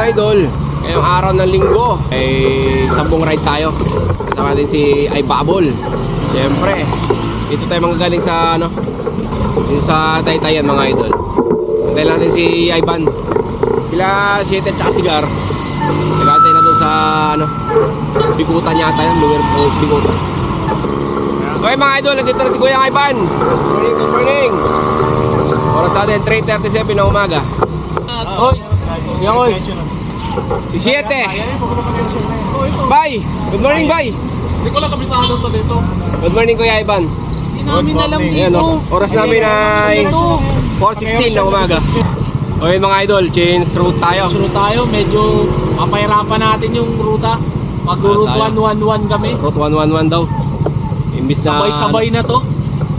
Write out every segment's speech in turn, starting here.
idol, ngayong araw ng linggo ay sambong ride tayo. Kasama natin si Aybabol. Siyempre, dito tayo manggagaling sa ano, din sa Taytayan mga idol. Antayin natin si Ivan. Sila Siete at saka Sigar. Nag-antay na doon sa ano, Bikutan yata yan, lugar o Bikutan. Okay mga idol, nandito na si Kuya Ivan. Good morning. Oras natin 3:37 na umaga. Hoy, yung ones. Si Siete. Bye. Good morning, bye. Hindi ko lang kabisado to dito. Good morning, Kuya Ivan. Hindi namin alam dito. Ayan, no? Oras namin ay 4:16 na umaga. Okay mga idol, change route tayo. Suro tayo, medyo mapahirapan natin yung ruta. Mag-route 111 kami. Route 111 daw. Imbis na Sabay-sabay na to.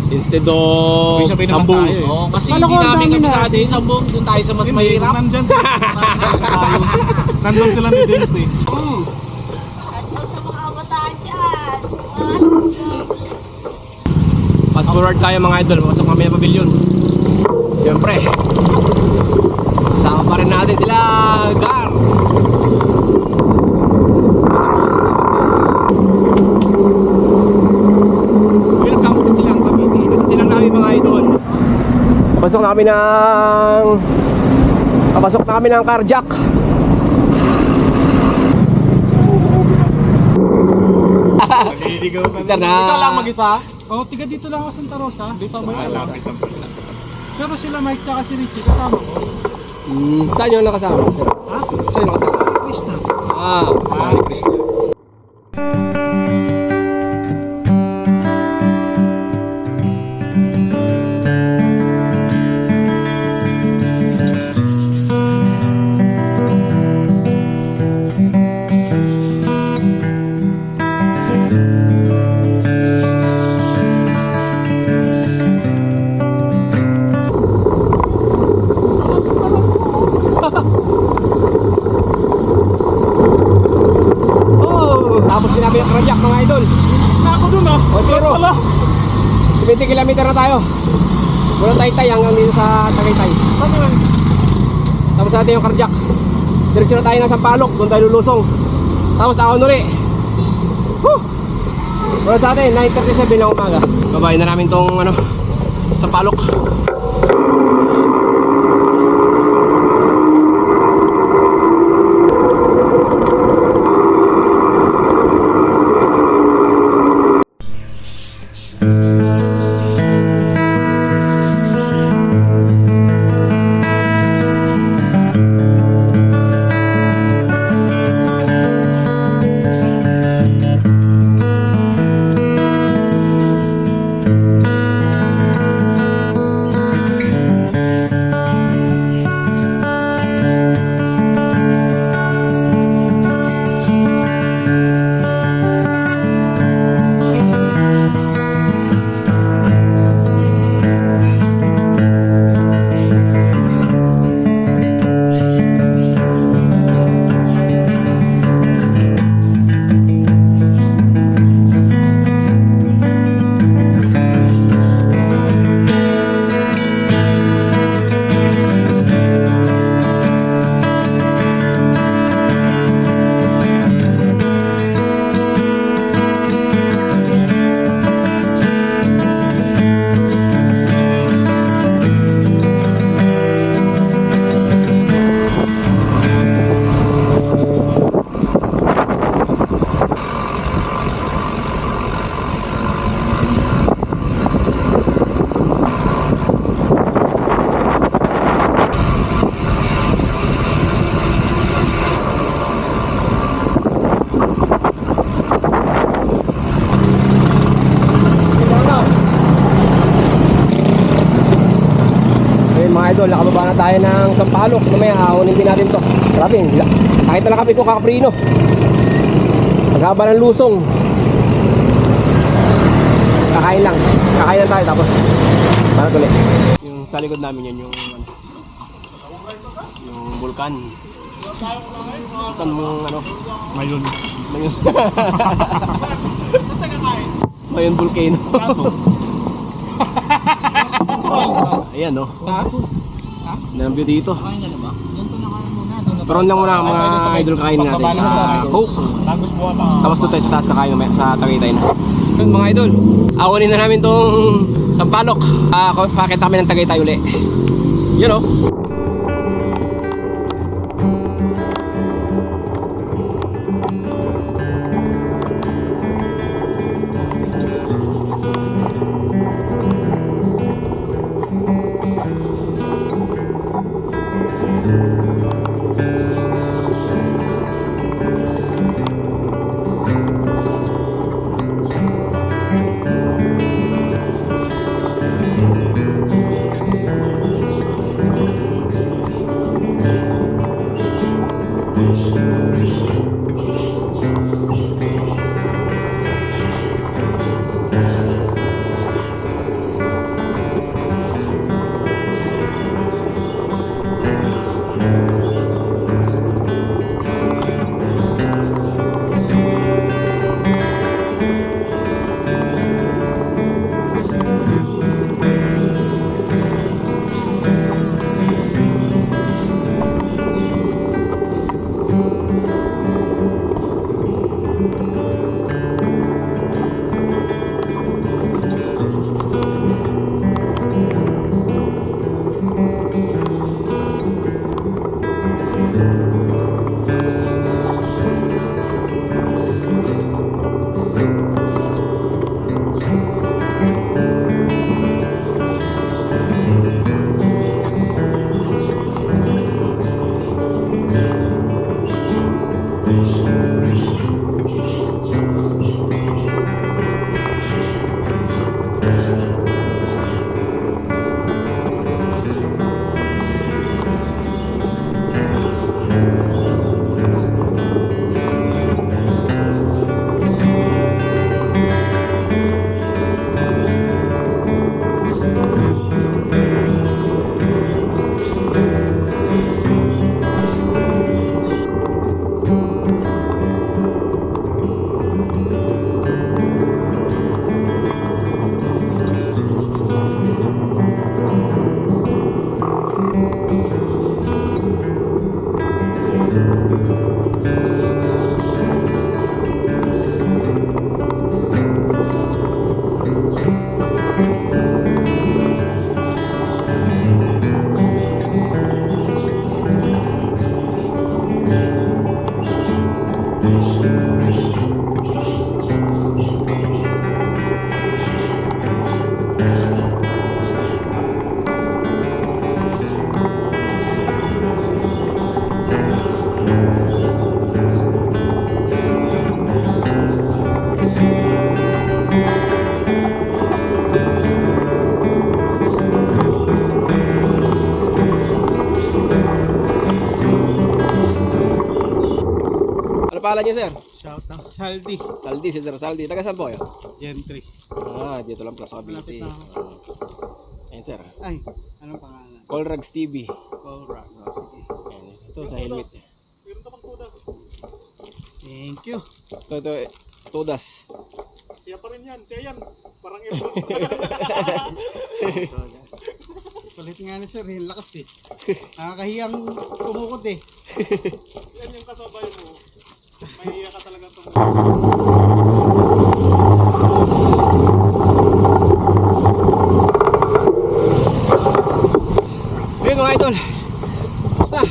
instead of Sabay-sabay naman Sambong. tayo, eh. Oo, kasi hindi namin kabisado yung Sambong. Doon tayo sa mas mahirap. Nandyan sila. Nandun sila ni Daisy. At sa mga kabataan dyan. Fast forward tayo mga idol, pasok kami ng pavilion. Siyempre, kasama pa rin natin sila Gar. Welcome to Silang Cavite. Nasa Silang namin mga idol. Papasok na kami ng carjack. Naliligaw ka Sir na. Ikaw lang mag-isa? Oh, tiga dito lang ako Santa Rosa. Dito mo yung lapit ang pala. Pero sila Mike tsaka si Richie kasama ko. Saan yung nakasama? Ha? Saan yung nakasama? Krishna. Hari Krishna. Tapos sinabi yung karajak mga idol. Ako dun ah. O zero. 70 kilometer na tayo. Mula Taytay hanggang dito sa Tagaytay. Ano yan? Tapos natin yung karajak. Diretso na tayo ng Sampaloc. Doon tayo lulusong. Tapos ako nuli. Mula sa atin 9:37 na umaga. Babayin na namin tong ano, Sampaloc. Mga idol, nakababa na tayo ng Sampaloc. Mamaya hahunin din natin to. Grabe, sakit na lang kami ko kakaprino. Maghaba ng lusong. Kakain lang tayo tapos para tuloy. Yung sa likod namin yan yung vulkan. Vulkan mong ano? Mayon. Mayon volcano. Ayan no. Taas. Nang view dito. Kaya na ba? Doon to na kayo muna. Doon na Turon lang muna mga idol kakainin natin. Coke. Tagos buwan na. Tapos doon tayo sa taas kakain mamaya sa Tagaytay na. Yun mga idol, awanin na namin tong Sampalok. Pakita kami ng Tagaytay uli. Yun o. Ano pangalan niyo, sir? Shout out Saldi. Saldi, si Sir Saldi. Taga saan po kayo? Gentry. Dito lang Plaza Cavite. Malapit na ako. Ayan, sir. Ay, anong pangalan? Colrags TV. Call Rock. Oh, sige. Ayan, ito sa helmet. Meron ka pang tudas. Thank you. Ito, Todas. Siya pa rin yan. Siya yan. Parang ito. Palit nga na sir, yung lakas eh. Nakakahiyang kumukot eh. Yan yung kasabay mo. Mahihiya ka talaga ito. Ayun mga idol. Basta.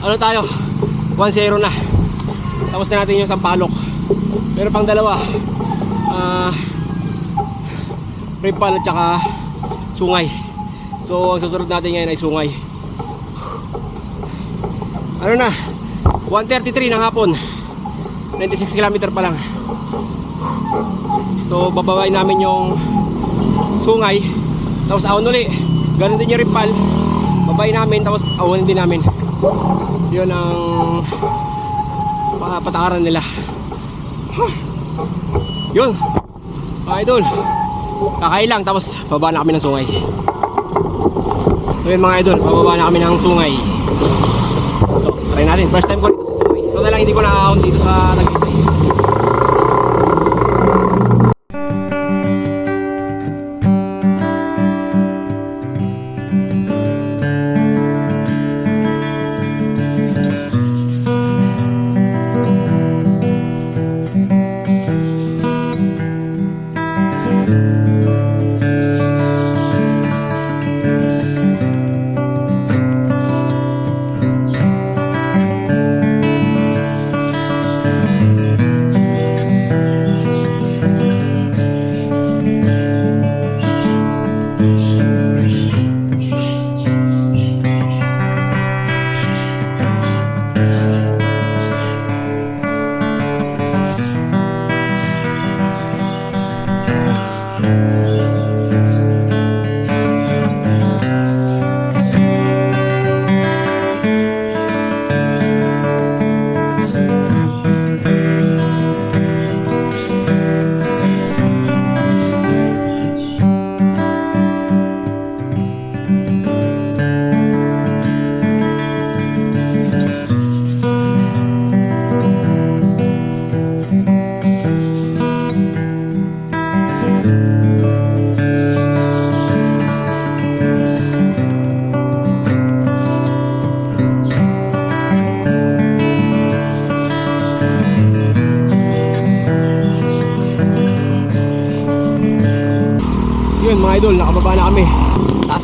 Ano tayo? 1-0 na. Tapos na natin yung Sampalok. Pero pang dalawa. Ripal at saka Sungay. So ang susunod natin ngayon ay Sungay. Ano na? 1:33 ng hapon. 96 km pa lang. So babawain namin yung Sungay. Tapos ahon uli. Ganun din yung Ripal. Babayin namin tapos awanin din namin. Yun ang patakaran nila. Yun mga idol, kakailang tapos bababa na kami ng Sungay. So yun mga idol, bababa na kami ng Sungay. So, try natin, first time ko dito sa Sungay. Ito na lang hindi ko nakakahon dito sa Tagaytay.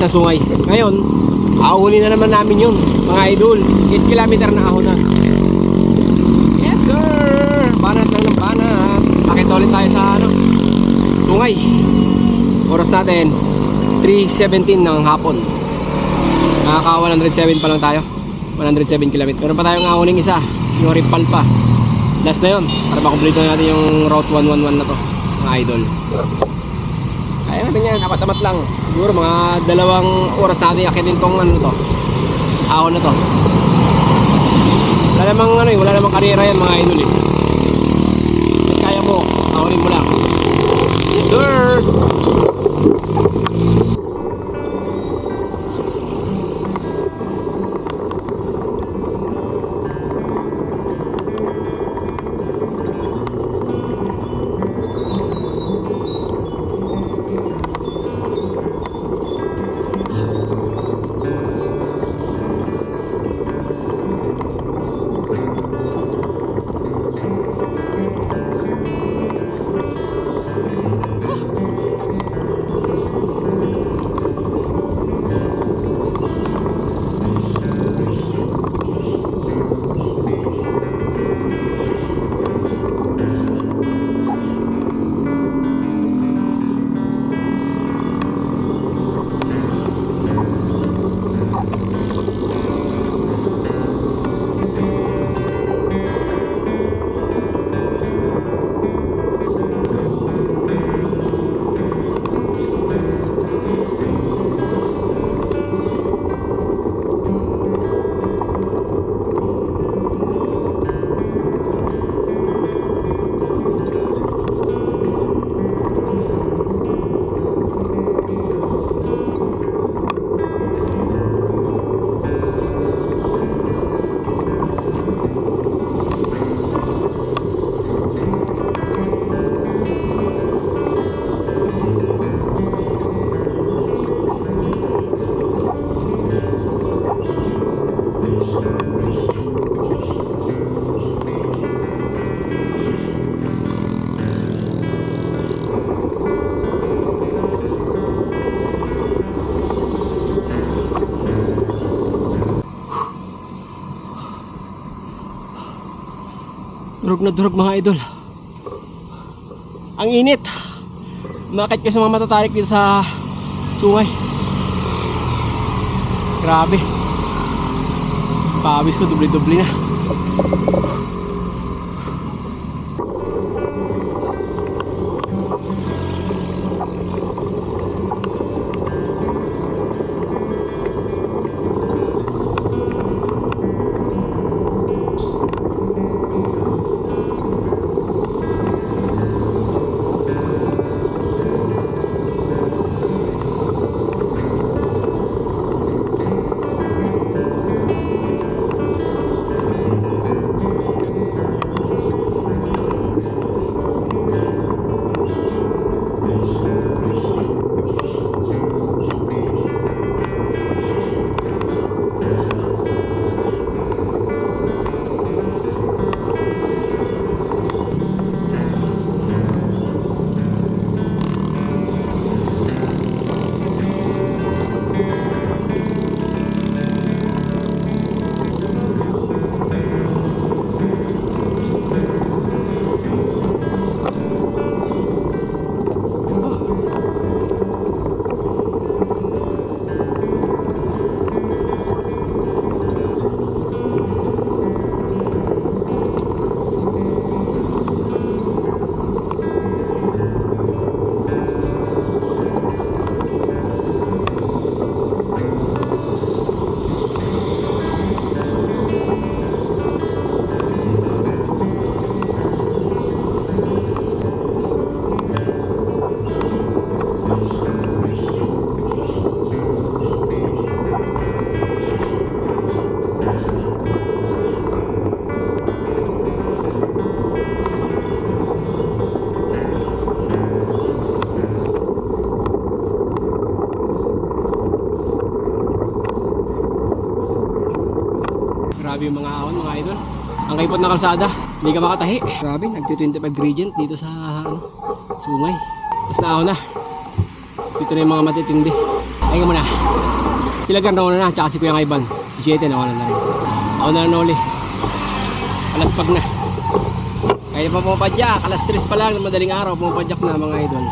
sa Sungay. Ngayon, ahuli na naman namin yun, mga idol. 8 kilometer na ahon na. Yes sir! Banat lang ng banat. Pakita ulit tayo sa Sungay. Oras natin 3:17 ng hapon. Nakaka 107 pa lang tayo. 107 km. Meron pa tayong ahuling isa, yung Rimpal pa. Last na yun, para makomplete na natin yung Route 111 na to, mga idol. Kaya natin yan, apat-apat lang. Siguro mga 2 oras natin akitin tong ahon na to. Wala namang karera yan, mga idol eh. Kung kaya mo, ahonin mo lang. Yes sir! Durog na durog mga idol. Ang init. Nakit ko sa mga matatarik dito sa Sungay. Grabe. Pawis ko dubli-dubli na. Grabe yung mga ahon, mga idol. Ang kaipot na kalsada, hindi ka makatahi. Grabe, nagti-25 gradient dito sa Sungay. Basta ahon na. Dito na yung mga matitindi. Ayun muna. Sila nauna na, tsaka si Kuya Ivan. Si 7 nauna na rin. Ako na rin uli. Alas pag na. Kaya pa pumapadyak. Alas 3 pa lang ng madaling araw. Pumapadyak na mga idol.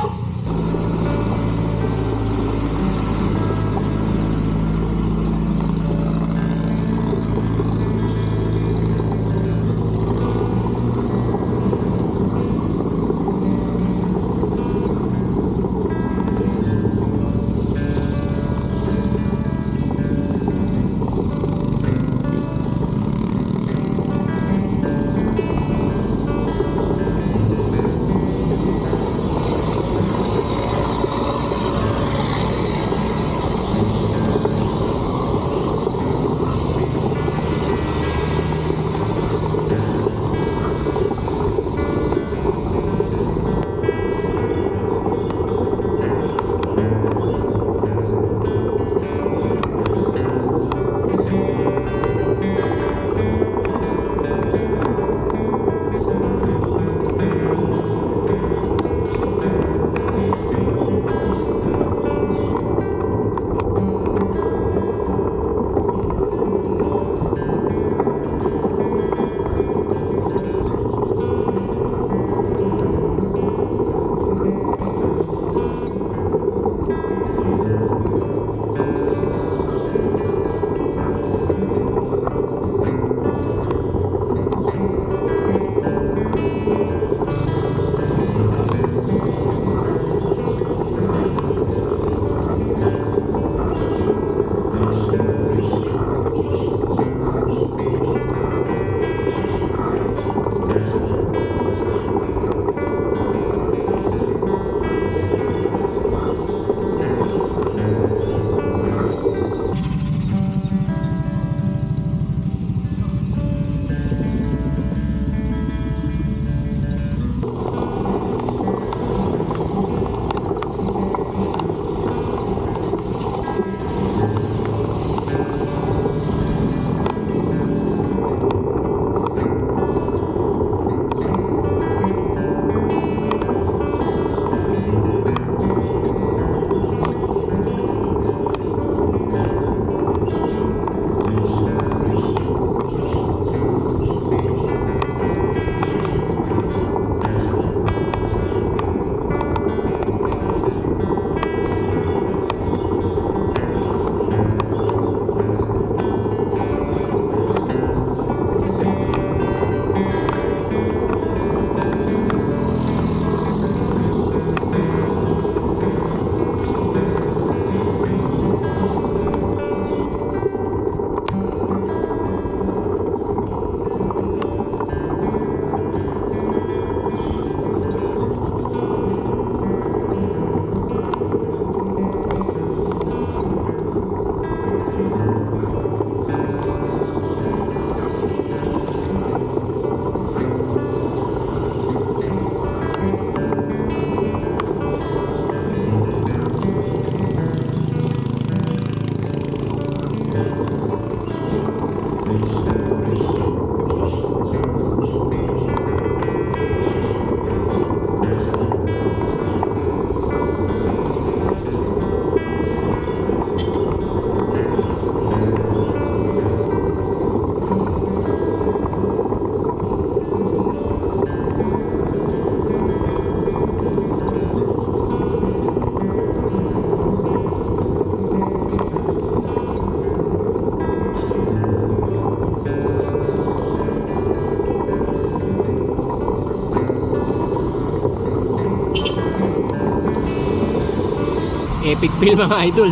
Epic fail mga idol.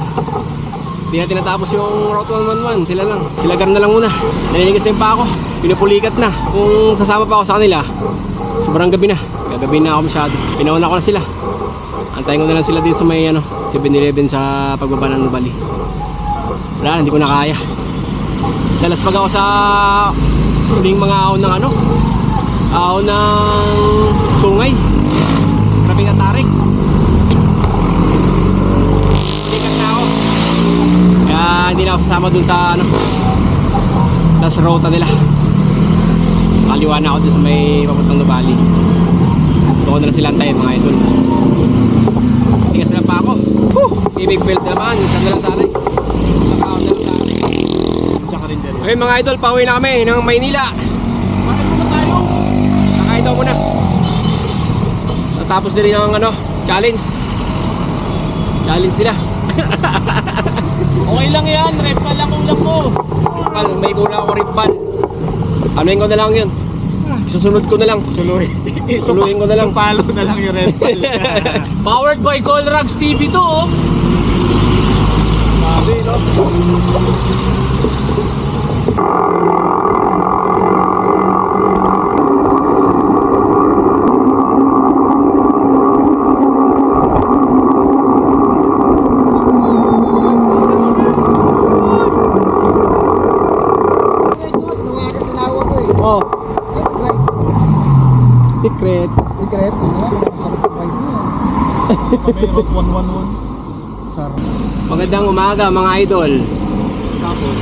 Hindi na tinatapos yung Route 111. Sila lang. Sila gar na lang muna. Nalinigas na yung pa ako. Pinupulikat na. Kung sasama pa ako sa kanila, sobrang gabi na. Gagabi na ako masyado. Pinauna ko na sila. Antayin ko na lang sila din sa may 7-Eleven sa pagbaba ng Nubali. Wala, hindi ko na kaya. Dalas pag ako sa huling mga ahon ng ahon ng sungay. Grabing atarik. Likat na ako. Kaya hindi na ako kasama dun sa last rota nila. Kaliwa na ako dun sa may papuntang Nubali. Doon ko na lang sila antayin mga idol. Tigas na pa ako. Ibig belt naman. Isang na lang sa akin. Isang kaon na lang sa akin. Tsaka rin dyan. Ayun mga idol, pauwi na kami ng Maynila. Bakit muna tayo? Nakain daw muna. Natapos na rin ang challenge. Challenge nila. Okay lang yan, repal lang ulam mo. Rimpal, may kulang ako rimpal. Anuin ko na lang yun. Susunod ko na lang. Suluhin ko na lang. Palo na lang yung red ball. Powered by Colrags TV to oh. Sabi, no? Oh. Secret. Secret. Sarap ang ride mo. Kami route 111. Sarap. Magandang umaga mga idol. Tapos,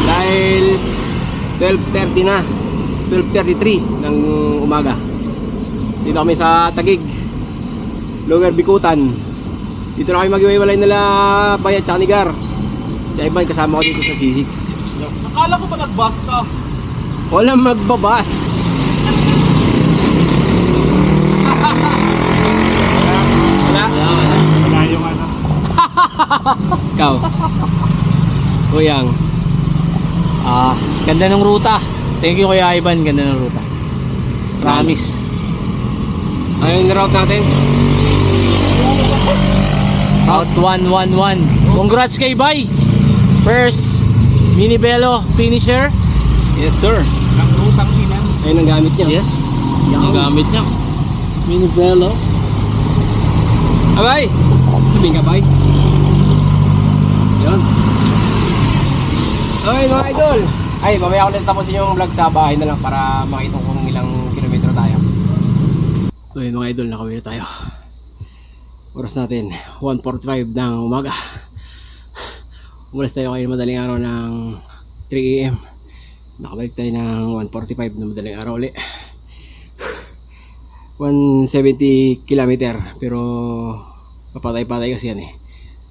Dahil 12:30 na. 12:33 ng umaga. Dito kami sa Taguig. Lower Bikutan. Dito na kami mag-iwalay nila Bayat tsaka Nigar. Si Ivan kasama ko dito sa C6. nakala ko ba nag-bus ka? Walang magbabas. Wala. Wala yung ano. Ikaw. Kuyang. Ganda ng ruta. Thank you Kuya Ivan, ganda ng ruta. Promise. Ano yung route natin? Route 111. Congrats kay Bay. First mini velo finisher. Yes sir. Ang rutang inan. Ayun ang gamit niya. Yes. Ang gamit niya. Mini velo. Abay! Sabihin ka, bay. Yun. Okay mga idol. Ay, mamaya ko na tapusin yung vlog sa bahay na lang para makita kung ilang kilometro tayo. So yun mga idol, nakawin na tayo. Oras natin, 1:45 ng umaga. Umalis tayo kayo madaling araw ng 3 AM. Nakabalik tayo ng 1:45 na madaling araw ulit. 170 kilometer pero papatay-patay kasi yan eh.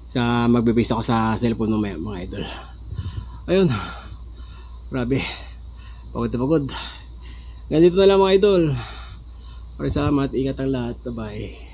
Sa magbe-base ako sa cellphone mamaya mga idol. Ayun. Grabe. Pagod na pagod. Ganito na lang mga idol. Maraming salamat. Ingat ang lahat. Bye.